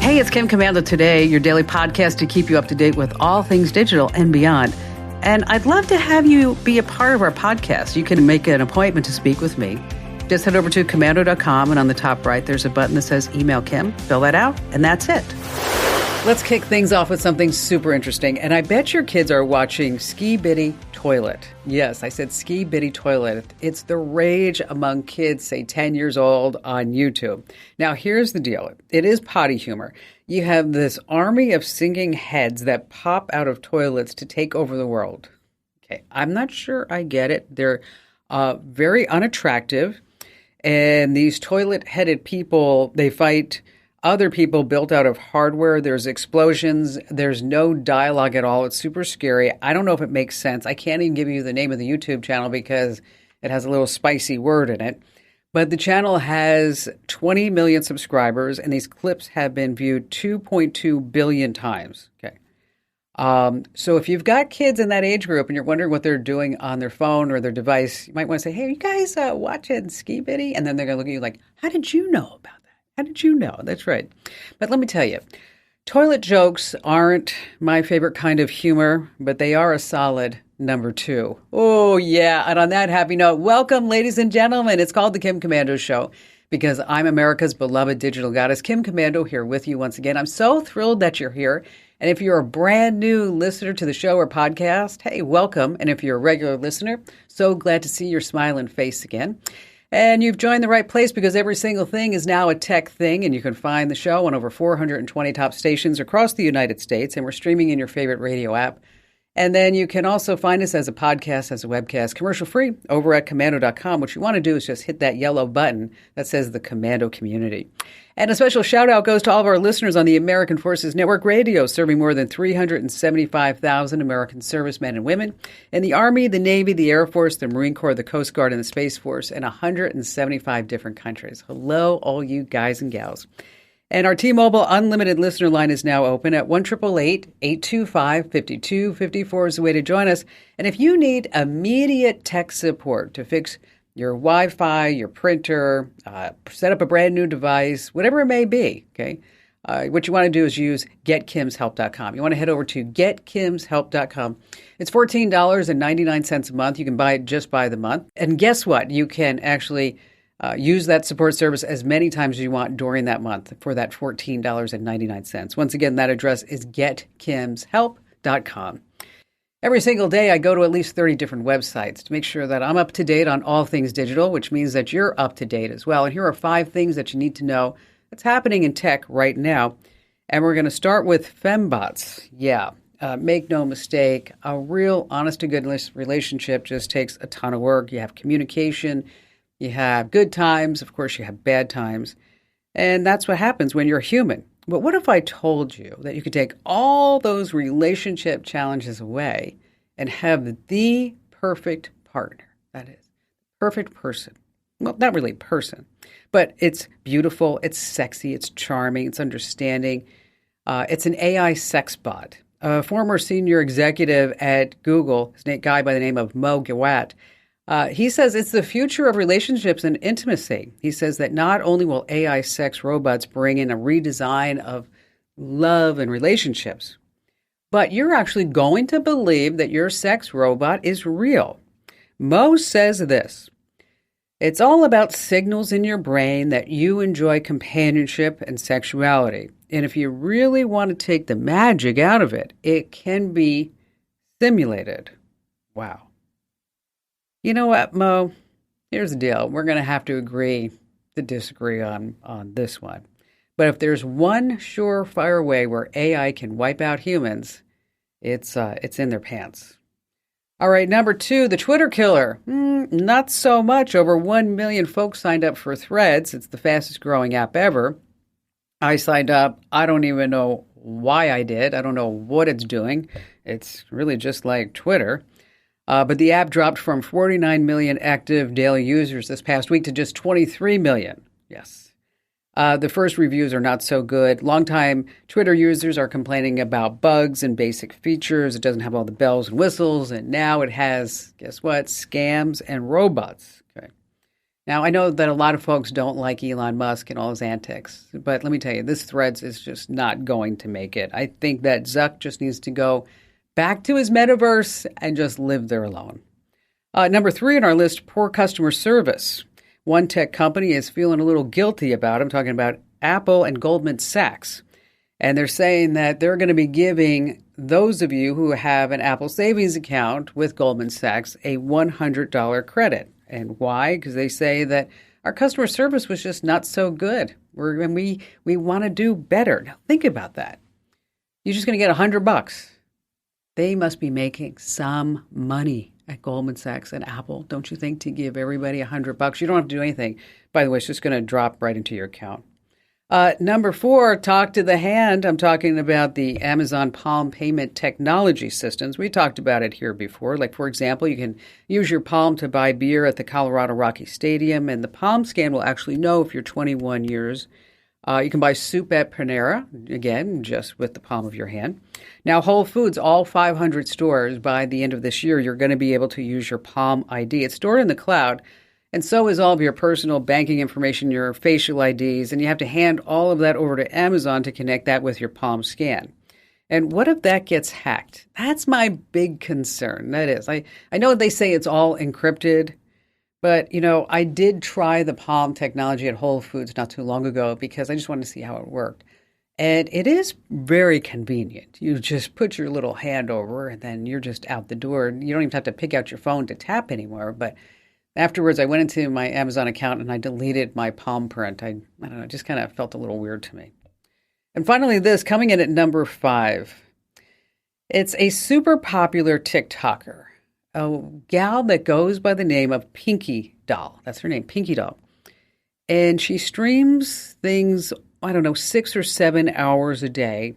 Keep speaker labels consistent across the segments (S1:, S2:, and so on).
S1: Hey, it's Kim Commando Today, your daily podcast to keep you up to date with all things digital and beyond. And I'd love to have you be a part of our podcast. You can make an appointment to speak with me. Just head over to commando.com, and on the top right, there's a button that says Email Kim. Fill that out, and that's it. Let's kick things off with something super interesting. And I bet your kids are watching Ski Bitty Toilet. Yes, I said Ski Bitty Toilet. It's the rage among kids, say 10 years old, on YouTube. Now, here's the deal. It is potty humor. You have this army of singing heads that pop out of toilets to take over the world. Okay, I'm not sure I get it. They're very unattractive. And these toilet-headed people, they fight other people built out of hardware. There's explosions. There's no dialogue at all. It's super scary. I don't know if it makes sense. I can't even give you the name of the YouTube channel because it has a little spicy word in it. But the channel has 20 million subscribers, and these clips have been viewed 2.2 billion times. Okay. So if you've got kids in that age group and you're wondering what they're doing on their phone or their device, you might want to say, hey, are you guys watching Ski Bitty? And then they're going to look at you like, how did you know about that? How did you know? That's right. But let me tell you, toilet jokes aren't my favorite kind of humor, but they are a solid number 2. Oh, yeah. And on that happy note, welcome, ladies and gentlemen. It's called The Kim Commando Show because I'm America's beloved digital goddess, Kim Commando, here with you once again. I'm so thrilled that you're here. And if you're a brand new listener to the show or podcast, hey, welcome. And if you're a regular listener, so glad to see your smiling face again. And you've joined the right place because every single thing is now a tech thing, and you can find the show on over 420 top stations across the United States, and we're streaming in your favorite radio app. And then you can also find us as a podcast, as a webcast, commercial-free, over at commando.com. What you want to do is just hit that yellow button that says the Commando Community. And a special shout-out goes to all of our listeners on the American Forces Network Radio, serving more than 375,000 American servicemen and women in the Army, the Navy, the Air Force, the Marine Corps, the Coast Guard, and the Space Force in 175 different countries. Hello, all you guys and gals. And our T-Mobile Unlimited listener line is now open at 1-888-825-5254 is the way to join us. And if you need immediate tech support to fix your Wi-Fi, your printer, set up a brand new device, whatever it may be, okay, what you want to do is use GetKimsHelp.com. You want to head over to GetKimsHelp.com. It's $14.99 a month. You can buy it just by the month. And guess what? You can actually use that support service as many times as you want during that month for that $14.99. Once again, that address is GetKimsHelp.com. Every single day, I go to at least 30 different websites to make sure that I'm up to date on all things digital, which means that you're up to date as well. And here are 5 things that you need to know that's happening in tech right now. And we're going to start with fembots. Yeah, make no mistake, a real honest-to-goodness relationship just takes a ton of work. You have communication. You have good times. Of course, you have bad times. And that's what happens when you're human. But what if I told you that you could take all those relationship challenges away and have the perfect partner? That is, perfect person. Well, not really person, but it's beautiful, it's sexy, it's charming, it's understanding. It's an AI sex bot. A former senior executive at Google, a guy by the name of Mo Gawat, he says it's the future of relationships and intimacy. He says that not only will AI sex robots bring in a redesign of love and relationships, but you're actually going to believe that your sex robot is real. Mo says this: it's all about signals in your brain that you enjoy companionship and sexuality. And if you really want to take the magic out of it, it can be simulated. Wow. You know what, Mo? Here's the deal. We're going to have to agree to disagree on this one. But if there's one surefire way where AI can wipe out humans, it's in their pants. All right, number 2, the Twitter killer. Not so much. Over 1 million folks signed up for Threads. It's the fastest growing app ever. I signed up. I don't even know why I did. I don't know what it's doing. It's really just like Twitter. But the app dropped from 49 million active daily users this past week to just 23 million. Yes. The first reviews are not so good. Longtime Twitter users are complaining about bugs and basic features. It doesn't have all the bells and whistles. And now it has, guess what, scams and robots. Okay. Now, I know that a lot of folks don't like Elon Musk and all his antics, but let me tell you, this Threads is just not going to make it. I think that Zuck just needs to go back to his metaverse and just live there alone. Number 3 on our list, poor customer service. One tech company is feeling a little guilty about it. I'm talking about Apple and Goldman Sachs. And they're saying that they're going to be giving those of you who have an Apple savings account with Goldman Sachs a $100 credit. And why? Because they say that our customer service was just not so good. We want to do better. Now, think about that. You're just going to get $100. They must be making some money at Goldman Sachs and Apple, don't you think, to give everybody $100? You don't have to do anything. By the way, it's just going to drop right into your account. Number 4, talk to the hand. I'm talking about the Amazon Palm payment technology systems. We talked about it here before. Like, for example, you can use your Palm to buy beer at the Colorado Rockies Stadium, and the Palm scan will actually know if you're 21 years. You can buy soup at Panera, again, just with the palm of your hand. Now, Whole Foods, all 500 stores by the end of this year, you're going to be able to use your Palm ID. It's stored in the cloud. And so is all of your personal banking information, your facial IDs, and you have to hand all of that over to Amazon to connect that with your Palm scan. And what if that gets hacked? That's my big concern. That is. I know they say it's all encrypted, but, I did try the Palm technology at Whole Foods not too long ago because I just wanted to see how it worked. And it is very convenient. You just put your little hand over and then you're just out the door. You don't even have to pick out your phone to tap anymore, but afterwards, I went into my Amazon account and I deleted my palm print. I don't know, it just kind of felt a little weird to me. And finally, this, coming in at number 5. It's a super popular TikToker, a gal that goes by the name of PinkyDoll. That's her name, PinkyDoll. And she streams things, 6 or 7 hours a day.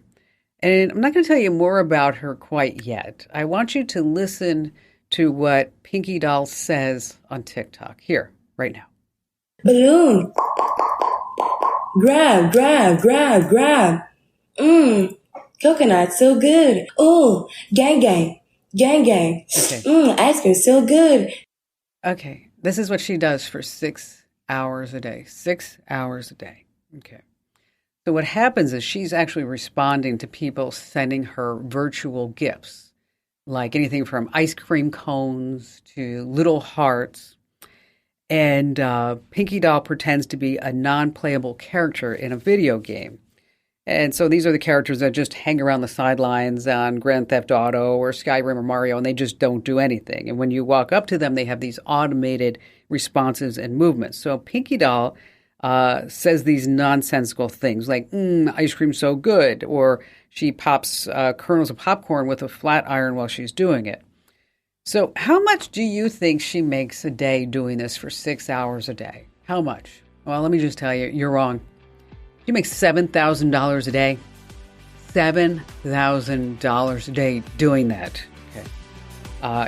S1: And I'm not going to tell you more about her quite yet. I want you to listen to what PinkyDoll says on TikTok. Here, right now.
S2: Balloon. Grab, grab, grab, grab. Coconut, so good. Oh, gang, gang, gang, gang.
S1: Okay.
S2: Ice cream, so good.
S1: Okay, this is what she does for 6 hours a day. 6 hours a day. Okay. So what happens is she's actually responding to people sending her virtual gifts, like anything from ice cream cones to little hearts. And PinkyDoll pretends to be a non-playable character in a video game. And so these are the characters that just hang around the sidelines on Grand Theft Auto or Skyrim or Mario, and they just don't do anything. And when you walk up to them, they have these automated responses and movements. So PinkyDoll says these nonsensical things like, ice cream's so good, or she pops kernels of popcorn with a flat iron while she's doing it. So how much do you think she makes a day doing this for 6 hours a day? How much? Well, let me just tell you, you're wrong. She makes $7,000 a day. $7,000 a day doing that. Okay.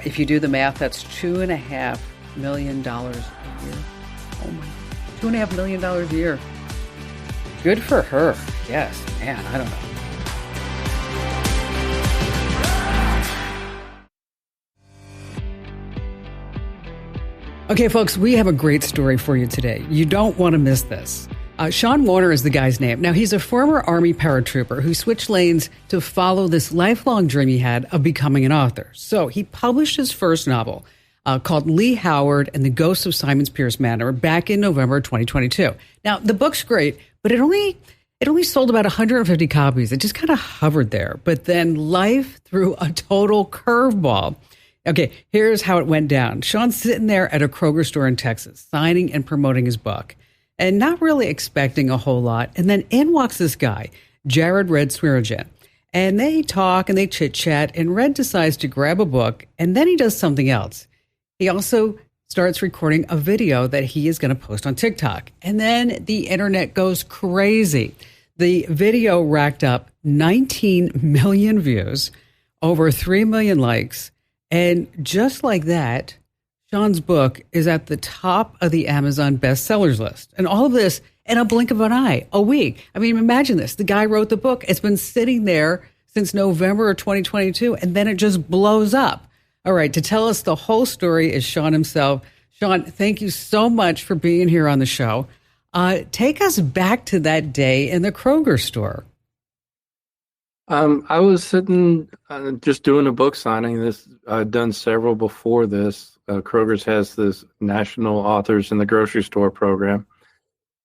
S1: If you do the math, that's $2.5 million a year. Oh my, $2.5 million a year. Good for her. Yes, man, I don't know. Okay, folks, we have a great story for you today. You don't want to miss this. Sean Warner is the guy's name. Now, he's a former Army paratrooper who switched lanes to follow this lifelong dream he had of becoming an author. So he published his first novel called Lee Howard and the Ghosts of Simons Pierce Manor back in November 2022. Now, the book's great, but it only sold about 150 copies. It just kind of hovered there. But then life threw a total curveball. Okay, here's how it went down. Sean's sitting there at a Kroger store in Texas, signing and promoting his book, and not really expecting a whole lot. And then in walks this guy, Jared Red Swearigan. And they talk and they chit-chat, and Red decides to grab a book, and then he does something else. He also starts recording a video that he is going to post on TikTok. And then the internet goes crazy. The video racked up 19 million views, over 3 million likes, and just like that, Sean's book is at the top of the Amazon bestsellers list. And all of this in a blink of an eye, a week. I mean, imagine this. The guy wrote the book. It's been sitting there since November of 2022, and then it just blows up. All right, to tell us the whole story is Sean himself. Sean, thank you so much for being here on the show. Take us back to that day in the Kroger store.
S3: I was sitting just doing a book signing. I'd done several before this. Kroger's has this National Authors in the Grocery Store program.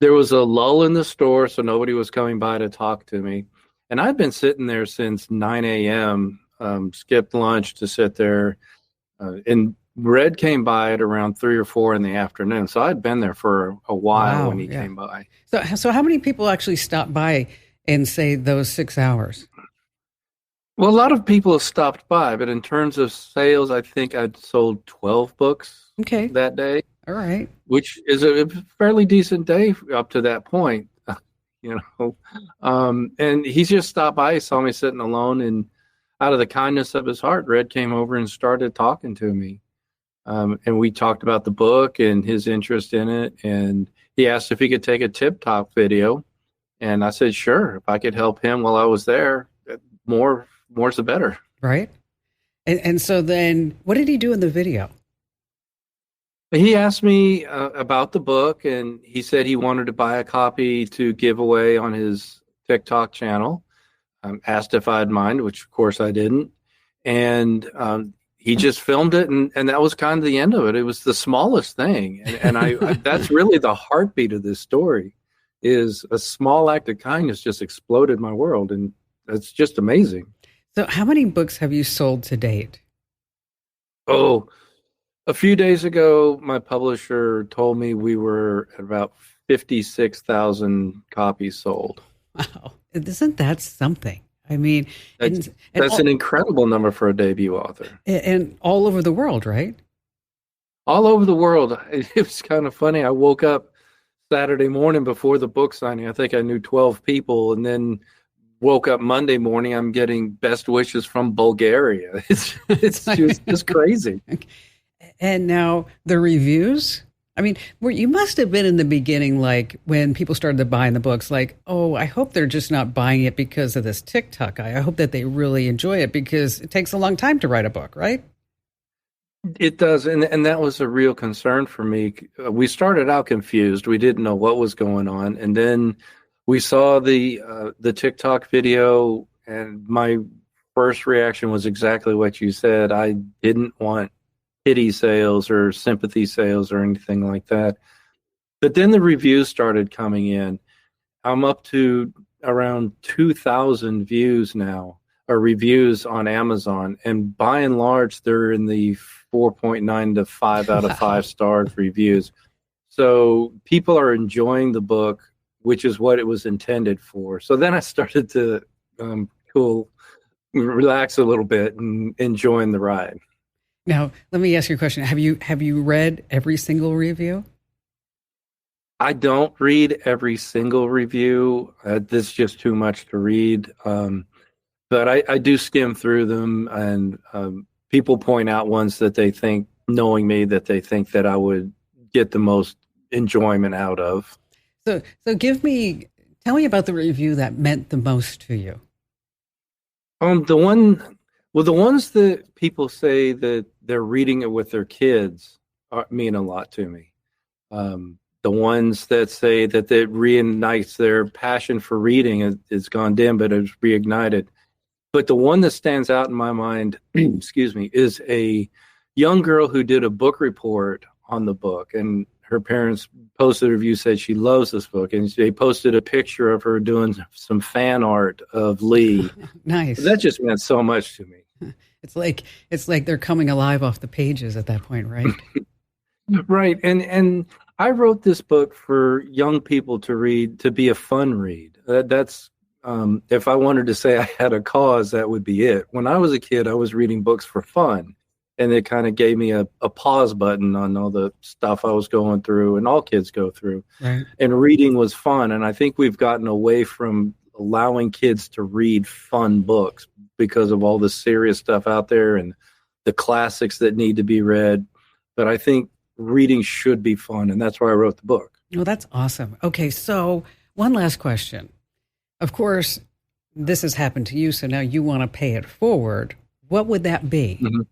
S3: There was a lull in the store, so nobody was coming by to talk to me. And I'd been sitting there since 9 a.m., skipped lunch to sit there. And Red came by at around 3 or 4 in the afternoon. So I'd been there for a while when he came by.
S1: So how many people actually stopped by in, say, those 6 hours?
S3: Well, a lot of people have stopped by, but in terms of sales, I think I'd sold 12 books that day.
S1: All right.
S3: Which is a fairly decent day up to that point, And he just stopped by. He saw me sitting alone, and out of the kindness of his heart, Red came over and started talking to me. And we talked about the book and his interest in it. And he asked if he could take a tip-top video. And I said, sure, if I could help him while I was there, more's the better.
S1: Right. And so then what did he do in the video?
S3: He asked me about the book, and he said he wanted to buy a copy to give away on his TikTok channel. Asked if I'd mind, which of course I didn't. And he just filmed it, and that was kind of the end of it. It was the smallest thing. And I that's really the heartbeat of this story, is a small act of kindness just exploded my world. And it's just amazing.
S1: So how many books have you sold to date?
S3: Oh, a few days ago, my publisher told me we were at about 56,000 copies sold.
S1: Wow. Isn't that something? I mean,
S3: that's an incredible number for a debut author.
S1: And all over the world, right?
S3: All over the world. It was kind of funny. I woke up Saturday morning before the book signing. I think I knew 12 people, and then woke up Monday morning. I'm getting best wishes from Bulgaria. It's just crazy.
S1: And now the reviews. I mean, you must have been in the beginning, like when people started buying the books, like, oh, I hope they're just not buying it because of this TikTok guy. I hope that they really enjoy it, because it takes a long time to write a book, right?
S3: It does. And that was a real concern for me. We started out confused. We didn't know what was going on. And then we saw the TikTok video, and my first reaction was exactly what you said. I didn't want pity sales or sympathy sales or anything like that. But then the reviews started coming in. I'm up to around 2,000 views now, or reviews on Amazon. And by and large, they're in the 4.9 to 5 out of 5 stars reviews. So people are enjoying the book, which is what it was intended for. So then I started to relax a little bit and enjoying the ride.
S1: Now, let me ask you a question. Have you read every single review?
S3: I don't read every single review. This is just too much to read. But I do skim through them, and people point out ones that they think, knowing me, that they think that I would get the most enjoyment out of.
S1: So tell me about the review that meant the most to you.
S3: The ones that people say that they're reading it with their kids mean a lot to me. The ones that say that it reignites their passion for reading, it's gone dim, but it's reignited. But the one that stands out in my mind, excuse me, is a young girl who did a book report on the book, and her parents posted a review, said she loves this book, and they posted a picture of her doing some fan art of Lee.
S1: Nice.
S3: That just meant so much to me.
S1: It's like they're coming alive off the pages at that point, right?
S3: Right. And I wrote this book for young people to read, to be a fun read. That's if I wanted to say I had a cause, that would be it. When I was a kid, I was reading books for fun. And it kind of gave me a pause button on all the stuff I was going through, and all kids go through. Right. And reading was fun. And I think we've gotten away from allowing kids to read fun books because of all the serious stuff out there and the classics that need to be read. But I think reading should be fun, and that's why I wrote the book.
S1: Oh, that's awesome. Okay, so one last question. Of course, this has happened to you, so now you want to pay it forward. What would that be?
S3: Mm-hmm.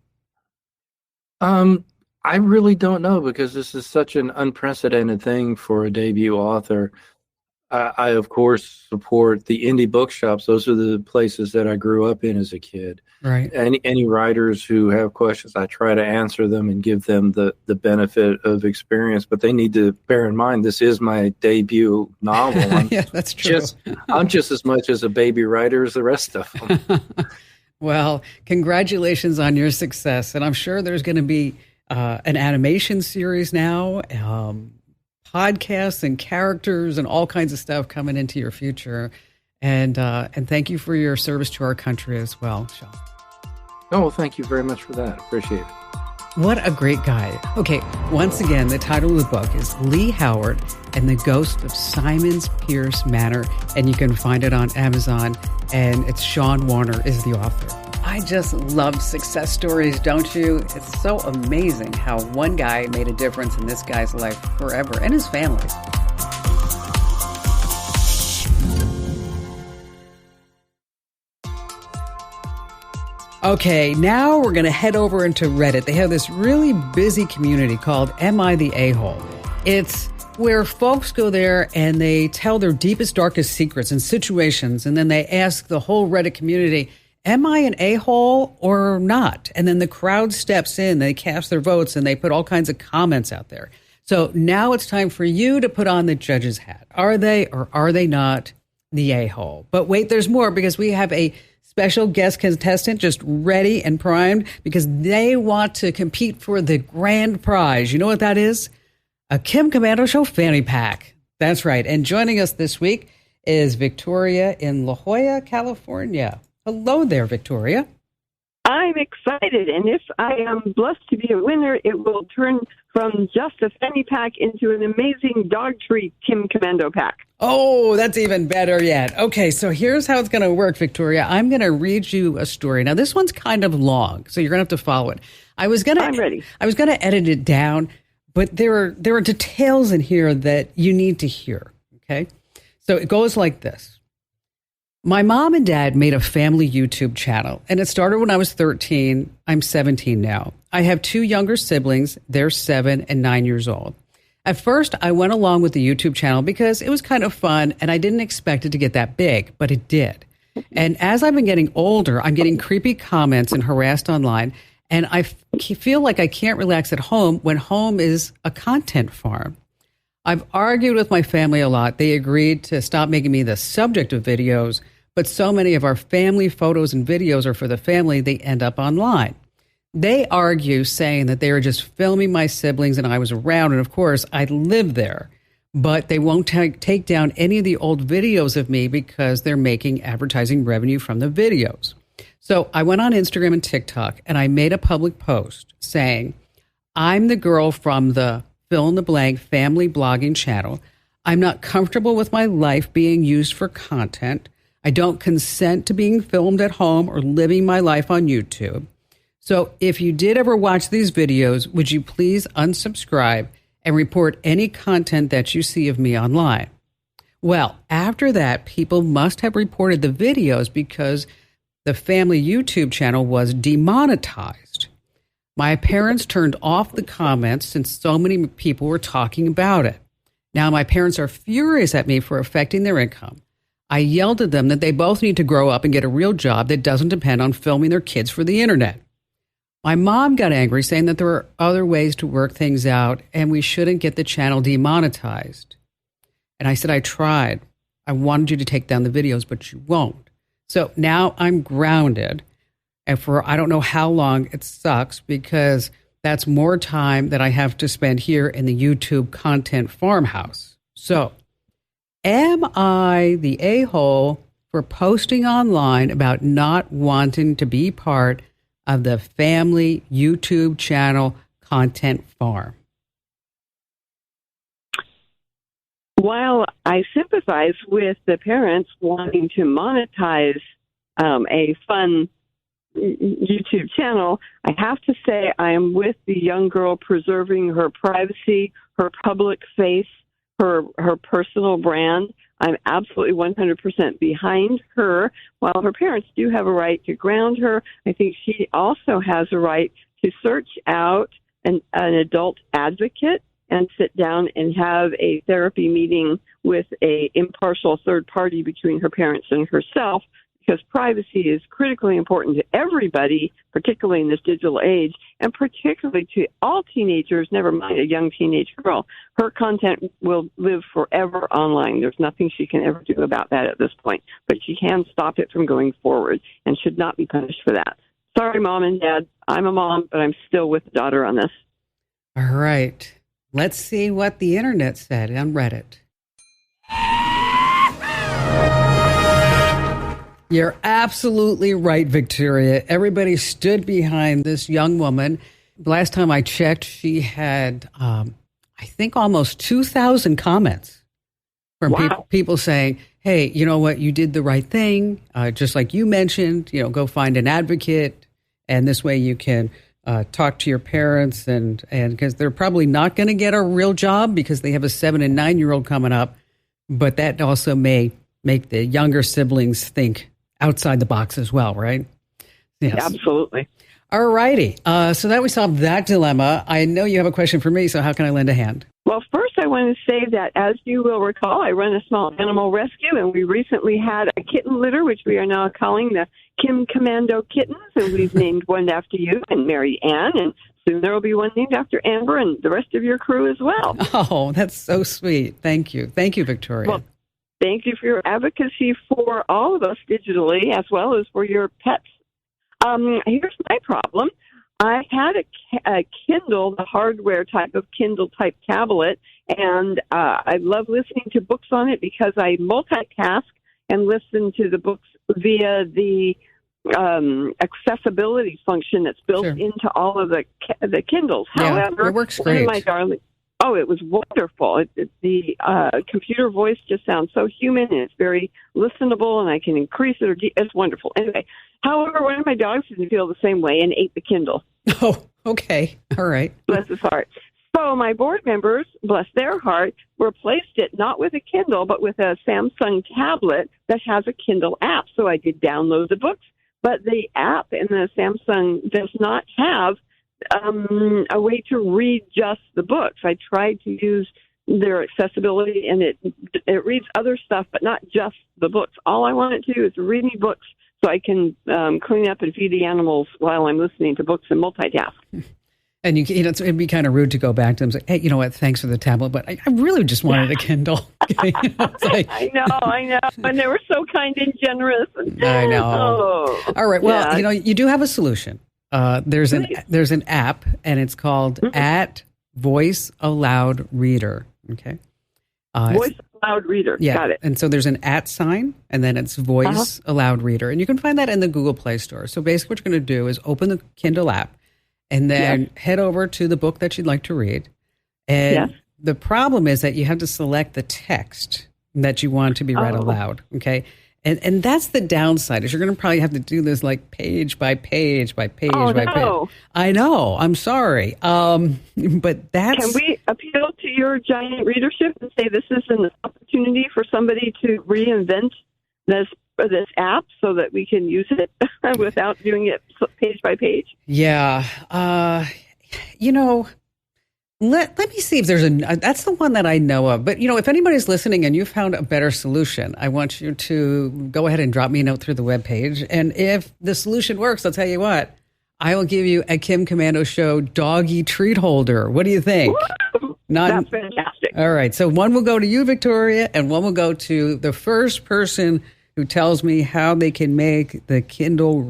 S3: I really don't know because this is such an unprecedented thing for a debut author. I of course support the indie bookshops. Those are the places that I grew up in as a kid.
S1: Right.
S3: Any writers who have questions, I try to answer them and give them the benefit of experience. But they need to bear in mind this is my debut novel.
S1: Yeah, that's true.
S3: I'm just as much as a baby writer as the rest of them.
S1: Well, congratulations on your success, and I'm sure there's going to be an animation series now, podcasts and characters and all kinds of stuff coming into your future. And thank you for your service to our country as well, Sean.
S3: Oh, well, thank you very much for that. Appreciate it.
S1: What a great guy. Okay, once again, the title of the book is Lee Howard and the Ghost of Simons Pierce Manor, and you can find it on Amazon, and it's Sean Warner is the author. I just love success stories, don't you? It's so amazing how one guy made a difference in this guy's life forever and his family. Okay, now we're going to head over into Reddit. They have this really busy community called Am I the A-Hole? It's where folks go there and they tell their deepest, darkest secrets and situations, and then they ask the whole Reddit community, am I an a-hole or not? And then the crowd steps in, they cast their votes, and they put all kinds of comments out there. So now it's time for you to put on the judge's hat. Are they or are they not the a-hole? But wait, there's more, because we have a special guest contestant just ready and primed because they want to compete for the grand prize. You know what that is? A Kim Commando Show fanny pack. That's right. And joining us this week is Victoria in La Jolla, California. Hello there, Victoria.
S4: I'm excited, and if I am blessed to be a winner, it will turn from just a fanny pack into an amazing dog treat Kim Commando pack.
S1: Oh, that's even better yet. Okay, so here's how it's going to work, Victoria. I'm going to read you a story. Now, this one's kind of long, so you're going to have to follow it. I'm ready. I was going to edit it down, but there are details in here that you need to hear, okay? So it goes like this. My mom and dad made a family YouTube channel, and it started when I was 13. I'm 17 now. I have two younger siblings. They're 7 and 9 years old. At first, I went along with the YouTube channel because it was kind of fun, and I didn't expect it to get that big, but it did. And as I've been getting older, I'm getting creepy comments and harassed online, and I feel like I can't relax at home when home is a content farm. I've argued with my family a lot. They agreed to stop making me the subject of videos, but so many of our family photos and videos are for the family, they end up online. They argue, saying that they were just filming my siblings and I was around, and of course, I live there. But they won't take down any of the old videos of me because they're making advertising revenue from the videos. So I went on Instagram and TikTok, and I made a public post saying, I'm the girl from the fill in the blank family blogging channel. I'm not comfortable with my life being used for content. I don't consent to being filmed at home or living my life on YouTube. So if you did ever watch these videos, would you please unsubscribe and report any content that you see of me online? Well, after that, people must have reported the videos because the family YouTube channel was demonetized. My parents turned off the comments since so many people were talking about it. Now my parents are furious at me for affecting their income. I yelled at them that they both need to grow up and get a real job that doesn't depend on filming their kids for the internet. My mom got angry, saying that there were other ways to work things out and we shouldn't get the channel demonetized. And I said, I tried. I wanted you to take down the videos, but you won't. So now I'm grounded. And for I don't know how long. It sucks because that's more time that I have to spend here in the YouTube content farmhouse. So am I the a-hole for posting online about not wanting to be part of the family YouTube channel content farm?
S4: While I sympathize with the parents wanting to monetize a fun YouTube channel, I have to say I am with the young girl preserving her privacy, her public face, her personal brand. I'm absolutely 100% behind her. While her parents do have a right to ground her, I think she also has a right to search out an adult advocate and sit down and have a therapy meeting with a impartial third party between her parents and herself, because privacy is critically important to everybody, particularly in this digital age, and particularly to all teenagers, never mind a young teenage girl. Her content will live forever online. There's nothing she can ever do about that at this point, but she can stop it from going forward and should not be punished for that. Sorry, Mom and Dad. I'm a mom, but I'm still with the daughter on this.
S1: All right. Let's see what the internet said on Reddit. You're absolutely right, Victoria. Everybody stood behind this young woman. Last time I checked, she had, I think, almost 2,000 comments from people saying, hey, you know what? You did the right thing. Just like you mentioned, go find an advocate. And this way you can talk to your parents. And because they're probably not going to get a real job because they have a 7 and 9-year-old coming up. But that also may make the younger siblings think outside the box as well, right? Yes.
S4: Absolutely.
S1: All righty. So that we solved that dilemma. I know you have a question for me, so how can I lend a hand?
S4: Well, first I want to say that, as you will recall, I run a small animal rescue, and we recently had a kitten litter, which we are now calling the Kim Commando Kittens, and we've named one after you and Mary Ann, and soon there will be one named after Amber and the rest of your crew as well.
S1: Oh, that's so sweet. Thank you. Thank you, Victoria.
S4: Well, thank you for your advocacy for all of us digitally, as well as for your pets. Here's my problem. I had a Kindle, the hardware type of Kindle type tablet, and I love listening to books on it because I multitask and listen to the books via the accessibility function that's built into all of the Kindles.
S1: Yeah,
S4: However,
S1: it works great.
S4: One of my darling. Oh, it was wonderful. The computer voice just sounds so human, and it's very listenable, and I can increase it. It's wonderful. Anyway, however, one of my dogs didn't feel the same way and ate the Kindle.
S1: Oh, okay. All right.
S4: Bless his heart. So my board members, bless their heart, replaced it not with a Kindle, but with a Samsung tablet that has a Kindle app. So I did download the books, but the app in the Samsung does not have a way to read just the books. I tried to use their accessibility, and it reads other stuff, but not just the books. All I want it to do is read me books so I can clean up and feed the animals while I'm listening to books and multitask.
S1: And it'd be kind of rude to go back to them and say, hey, you know what, thanks for the tablet, but I really just wanted a Kindle.
S4: I know. And they were so kind and generous.
S1: I know.
S4: Oh,
S1: all right. Well, you do have a solution. There's an app, and it's called Voice Aloud Reader. Okay.
S4: Voice Aloud Reader.
S1: Yeah.
S4: Got it.
S1: And so there's an @ sign, and then it's Voice Aloud Reader. And you can find that in the Google Play Store. So basically what you're going to do is open the Kindle app and then head over to the book that you'd like to read. And the problem is that you have to select the text that you want to be read aloud. Okay. And that's the downside, is you're going to probably have to do this like page by page by page by page. I know. I'm sorry. But that's...
S4: Can we appeal to your giant readership and say this is an opportunity for somebody to reinvent this app so that we can use it without doing it page by page?
S1: Yeah. Let me see if there's that's the one that I know of. But, if anybody's listening and you found a better solution, I want you to go ahead and drop me a note through the webpage. And if the solution works, I'll tell you what, I will give you a Kim Commando Show doggy treat holder. What do you think?
S4: That's fantastic.
S1: All right. So one will go to you, Victoria, and one will go to the first person who tells me how they can make the Kindle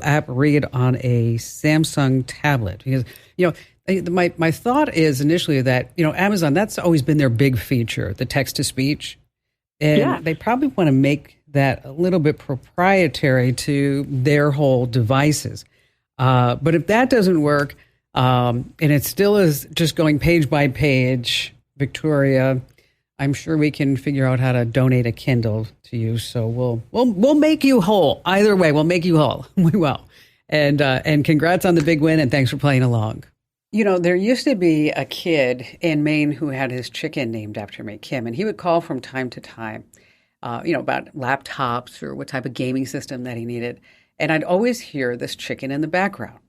S1: app read on a Samsung tablet. Because, my thought is initially that, Amazon, that's always been their big feature, the text to speech. And they probably want to make that a little bit proprietary to their whole devices. But if that doesn't work, and it still is just going page by page, Victoria, I'm sure we can figure out how to donate a Kindle to you. So we'll make you whole. Either way, we'll make you whole. We will. And congrats on the big win, and thanks for playing along. There used to be a kid in Maine who had his chicken named after me, Kim, and he would call from time to time, about laptops or what type of gaming system that he needed. And I'd always hear this chicken in the background.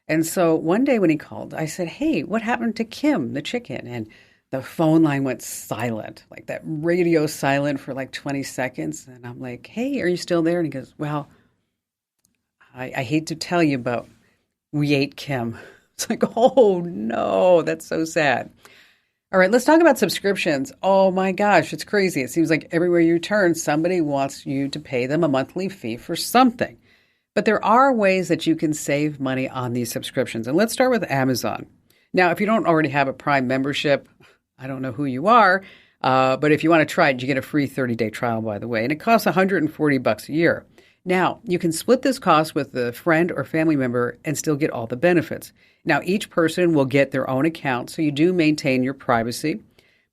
S1: And so one day when he called, I said, hey, what happened to Kim, the chicken? And the phone line went silent, like that radio silent for like 20 seconds. And I'm like, hey, are you still there? And he goes, well, I hate to tell you, but we ate Kim. It's like, oh, no, that's so sad. All right, let's talk about subscriptions. Oh, my gosh, it's crazy. It seems like everywhere you turn, somebody wants you to pay them a monthly fee for something. But there are ways that you can save money on these subscriptions. And let's start with Amazon. Now, if you don't already have a Prime membership, I don't know who you are, but if you want to try it, you get a free 30-day trial, by the way. And it costs $140 a year. Now, you can split this cost with a friend or family member and still get all the benefits. Now, each person will get their own account, so you do maintain your privacy,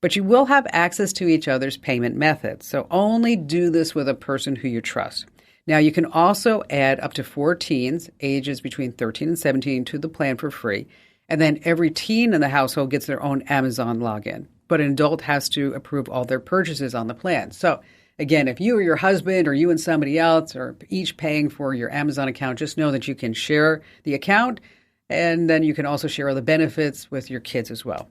S1: but you will have access to each other's payment methods. So only do this with a person who you trust. Now, you can also add up to 4 teens, ages between 13 and 17, to the plan for free. And then every teen in the household gets their own Amazon login. But an adult has to approve all their purchases on the plan. So again, if you or your husband or you and somebody else are each paying for your Amazon account, just know that you can share the account, and then you can also share all the benefits with your kids as well.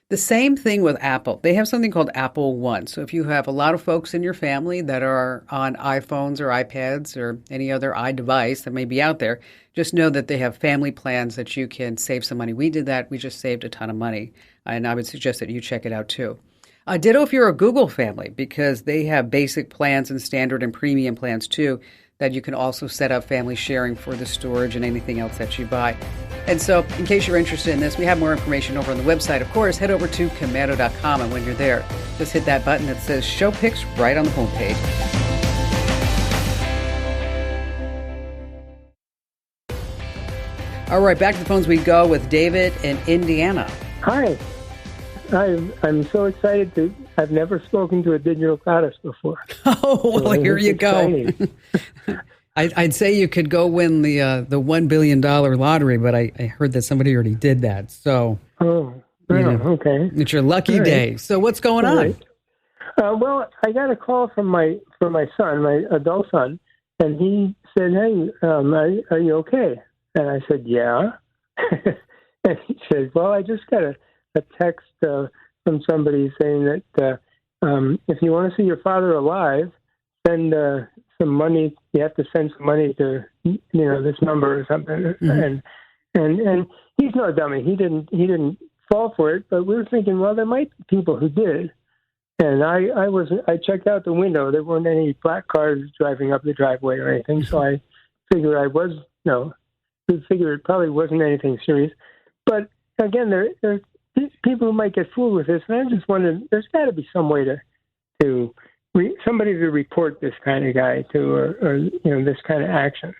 S1: The same thing with Apple. They have something called Apple One. So if you have a lot of folks in your family that are on iPhones or iPads or any other iDevice that may be out there, just know that they have family plans that you can save some money. We did that. We just saved a ton of money. And I would suggest that you check it out too. Ditto if you're a Google family, because they have basic plans and standard and premium plans too, that you can also set up family sharing for the storage and anything else that you buy. And so in case you're interested in this, we have more information over on the website. Of course, head over to Commando.com, and when you're there, just hit that button that says Show Pics right on the homepage. All right, back to the phones we go with David in Indiana.
S5: Hi. I'm so excited I've never spoken to a digital goddess before.
S1: Oh, well, here you go. I'd say you could go win the $1 billion lottery, but I heard that somebody already did that. So,
S5: okay.
S1: It's your lucky day. So what's going on?
S5: Right. Well, I got a call from my son, my adult son, and he said, hey, are you okay? And I said, yeah. And he said, well, I just got a text from somebody saying that if you want to see your father alive, send some money. You have to send some money to this number or something. Mm-hmm. And he's no dummy. He didn't fall for it. But we were thinking, well, there might be people who did. And I checked out the window. There weren't any black cars driving up the driveway or anything. So I figured we figured it probably wasn't anything serious. But again, there's people who might get fooled with this, and I just wondered, there's got to be some way to somebody to report this kind of guy to, or this kind of action.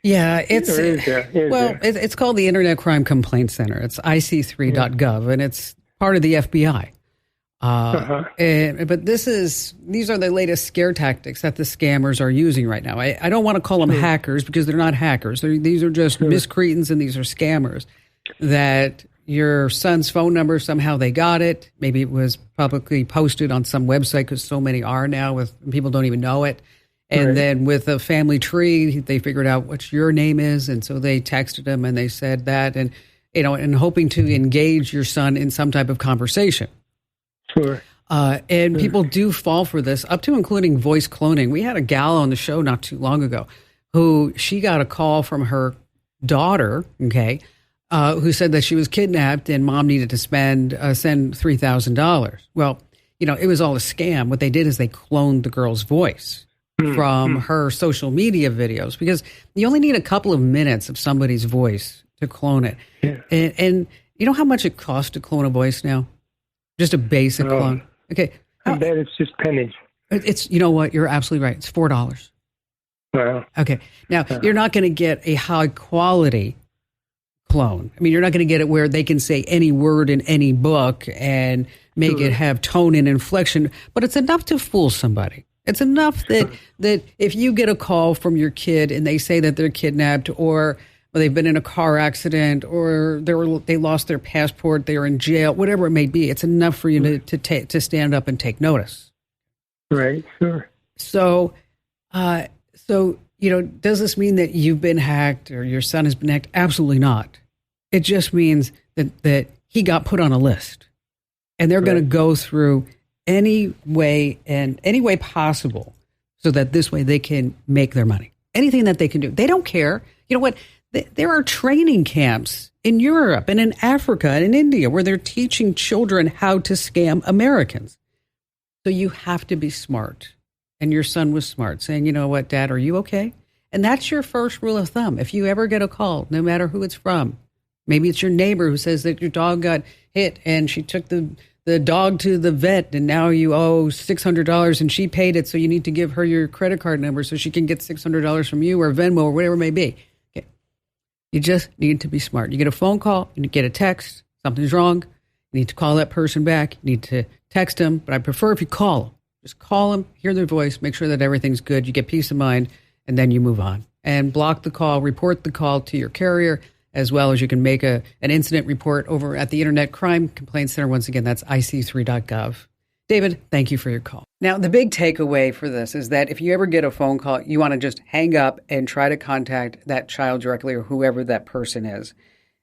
S1: Yeah, it's called the Internet Crime Complaint Center. It's IC3.gov, and it's part of the FBI. But these are the latest scare tactics that the scammers are using right now. I don't want to call them hackers, because they're not hackers. These are just miscreants, and these are scammers that your son's phone number, somehow they got it. Maybe it was publicly posted on some website, because so many are now, with people don't even know it. And then with a family tree, they figured out what your name is. And so they texted him and they said that, and, and hoping to engage your son in some type of conversation.
S5: Sure.
S1: And people do fall for this, up to including voice cloning. We had a gal on the show not too long ago who she got a call from her daughter, who said that she was kidnapped and mom needed to send $3,000. Well, it was all a scam. What they did is they cloned the girl's voice from her social media videos, because you only need a couple of minutes of somebody's voice to clone it. Yeah. And you know how much it costs to clone a voice now? Just a basic clone. Okay.
S5: I bet it's just pennies.
S1: It's, you know what? You're absolutely right. It's $4.
S5: Wow.
S1: Okay. Now, you're not going to get a high quality clone. I mean, you're not going to get it where they can say any word in any book and make it have tone and inflection, but it's enough to fool somebody. It's enough that if you get a call from your kid and they say that they're kidnapped, or they've been in a car accident, or they lost their passport, they're in jail, whatever it may be, it's enough for you to stand up and take notice.
S5: Right. Sure.
S1: So does this mean that you've been hacked or your son has been hacked? Absolutely not. It just means that he got put on a list, and they're going to go through any way possible so that this way they can make their money. Anything that they can do. They don't care. You know what? There are training camps in Europe and in Africa and in India where they're teaching children how to scam Americans. So you have to be smart. And your son was smart, saying, you know what, Dad, are you okay? And that's your first rule of thumb. If you ever get a call, no matter who it's from, maybe it's your neighbor who says that your dog got hit and she took the dog to the vet and now you owe $600 and she paid it, so you need to give her your credit card number so she can get $600 from you or Venmo or whatever it may be. Okay. You just need to be smart. You get a phone call, you get a text, something's wrong, you need to call that person back, you need to text them, but I prefer if you call them. Just call them, hear their voice, make sure that everything's good. You get peace of mind, and then you move on. And block the call, report the call to your carrier, as well as you can make an incident report over at the Internet Crime Complaint Center. Once again, that's ic3.gov. David, thank you for your call. Now, the big takeaway for this is that if you ever get a phone call, you want to just hang up and try to contact that child directly or whoever that person is.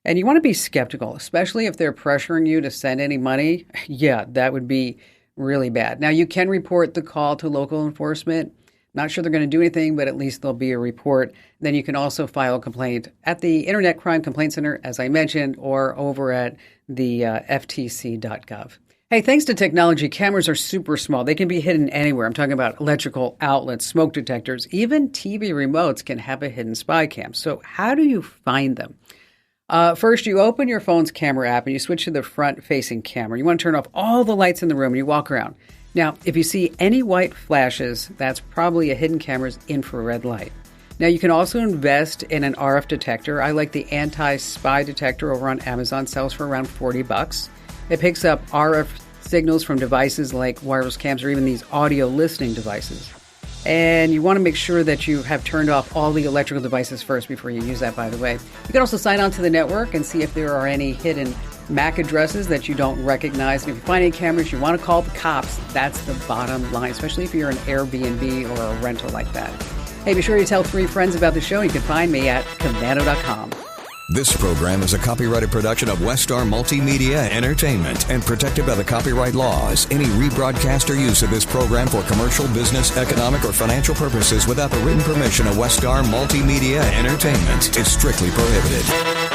S1: And you want to be skeptical, especially if they're pressuring you to send any money. Yeah, that would be really bad. Now, you can report the call to local enforcement. Not sure they're going to do anything, but at least there'll be a report. Then you can also file a complaint at the Internet Crime Complaint Center, as I mentioned, or over at the ftc.gov. Hey, thanks to technology, cameras are super small. They can be hidden anywhere. I'm talking about electrical outlets, smoke detectors, even TV remotes can have a hidden spy cam. So how do you find them? First, you open your phone's camera app and you switch to the front-facing camera. You want to turn off all the lights in the room and you walk around. Now, if you see any white flashes, that's probably a hidden camera's infrared light. Now, you can also invest in an RF detector. I like the anti-spy detector over on Amazon, sells for around $40. It picks up RF signals from devices like wireless cams or even these audio listening devices. And you want to make sure that you have turned off all the electrical devices first before you use that, by the way. You can also sign on to the network and see if there are any hidden MAC addresses that you don't recognize. And if you find any cameras, you want to call the cops. That's the bottom line, especially if you're an Airbnb or a rental like that. Hey, be sure to tell 3 friends about the show. You can find me at Commando.com.
S6: This program is a copyrighted production of Westar Multimedia Entertainment and protected by the copyright laws. Any rebroadcast or use of this program for commercial, business, economic, or financial purposes without the written permission of Westar Multimedia Entertainment is strictly prohibited.